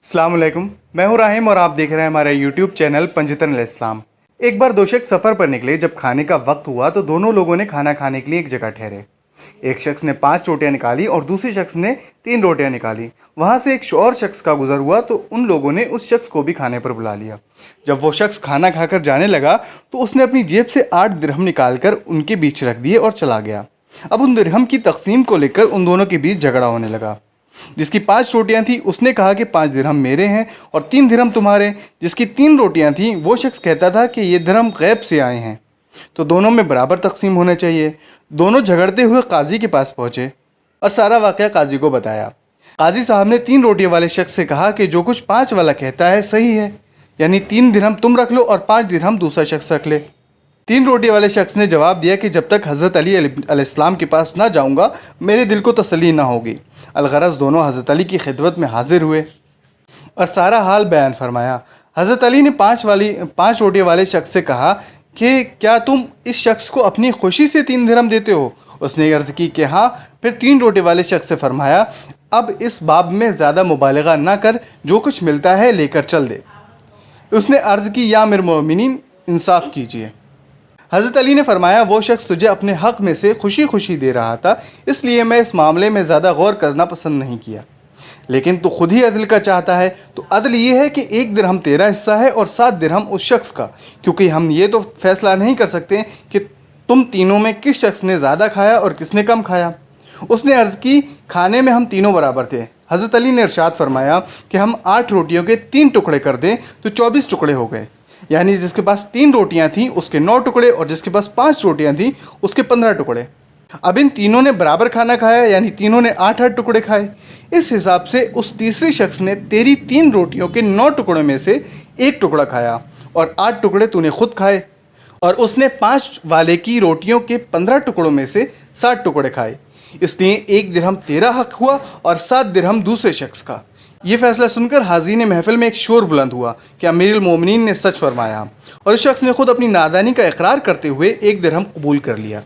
अस्सलाम वालेकुम, मैं हूं राहिम और आप देख रहे हैं हमारा यूट्यूब चैनल पंजतन इस्लाम। एक बार दो शख्स सफ़र पर निकले। जब खाने का वक्त हुआ तो दोनों लोगों ने खाना खाने के लिए एक जगह ठहरे। एक शख्स ने 5 रोटियां निकाली और दूसरे शख्स ने 3 रोटियां निकाली। वहां से एक और शख्स का गुजर हुआ तो उन लोगों ने उस शख्स को भी खाने पर बुला लिया। जब वो शख्स खाना खाकर जाने लगा तो उसने अपनी जेब से 8 दिरहम निकालकर उनके बीच रख दिए और चला गया। अब उन दिरहम की तकसीम को लेकर उन दोनों के बीच झगड़ा होने लगा। जिसकी 5 रोटियां थी उसने कहा कि 5 दिरहम मेरे हैं और 3 दिरहम तुम्हारे। जिसकी 3 रोटियां थी वो शख्स कहता था कि ये दिरहम गैब से आए हैं, तो दोनों में बराबर तकसीम होने चाहिए। दोनों झगड़ते हुए काजी के पास पहुंचे और सारा वाक़या काजी को बताया। काजी साहब ने 3 रोटियों वाले शख्स से कहा कि जो कुछ 5 वाला कहता है सही है, यानी 3 दिरहम तुम रख लो और 5 दिरहम दूसरा शख्स रख ले। 3 रोटी वाले शख्स ने जवाब दिया कि जब तक हज़रत अली अलैहिस्सलाम के पास ना जाऊंगा मेरे दिल को तसल्ली ना होगी। अलगरज दोनों हज़रत अली की खिदमत में हाजिर हुए और सारा हाल बयान फरमाया। हज़रत अली ने 5 रोटी वाले शख्स से कहा कि क्या तुम इस शख्स को अपनी खुशी से 3 दिरहम देते हो? उसने अर्ज़ की कि हाँ। फिर 3 रोटी वाले शख्स से फरमाया, अब इस बाब में ज़्यादा मुबालगा ना कर, जो कुछ मिलता है लेकर चल दे। उसने अर्ज़ की, या अमीर मोमिनीन इंसाफ कीजिए। हज़रत अली ने फरमाया, वो शख्स तुझे अपने हक़ में से खुशी खुशी दे रहा था, इसलिए मैं इस मामले में ज़्यादा गौर करना पसंद नहीं किया। लेकिन तू खुद ही अदल का चाहता है, तो अदल ये है कि 1 दिरहम तेरा हिस्सा है और 7 दिरहम उस शख्स का, क्योंकि हम ये तो फैसला नहीं कर सकते कि तुम तीनों में किस शख्स ने ज़्यादा खाया और किसने कम खाया। उसने अर्ज़ की, खाने में हम तीनों बराबर थे। हज़रत अली ने इरशाद फरमाया कि हम 8 रोटियों के 3 टुकड़े कर दें तो 24 टुकड़े हो गए, यानी जिसके पास 3 रोटियां थीं उसके 9 टुकड़े और जिसके पास 5 रोटियां थीं उसके 15 टुकड़े। अब इन तीनों ने बराबर खाना खाया, यानी तीनों ने 8-8 टुकड़े खाए। इस हिसाब से उस तीसरे शख्स ने तेरी 3 रोटियों के 9 टुकड़ों में से 1 टुकड़ा खाया और 8 टुकड़े तूने खुद खाए, और उसने 5 वाले की रोटियों के 15 टुकड़ों में से 60 टुकड़े खाए। इसलिए 1 दिरहम तेरा हक हुआ और 7 दिरहम दूसरे शख्स का। ये फैसला सुनकर हाज़रीन महफिल में एक शोर बुलंद हुआ कि अमीरुल मोमिनीन ने सच फरमाया, और उस शख्स ने खुद अपनी नादानी का इकरार करते हुए 1 दिरहम कबूल कर लिया।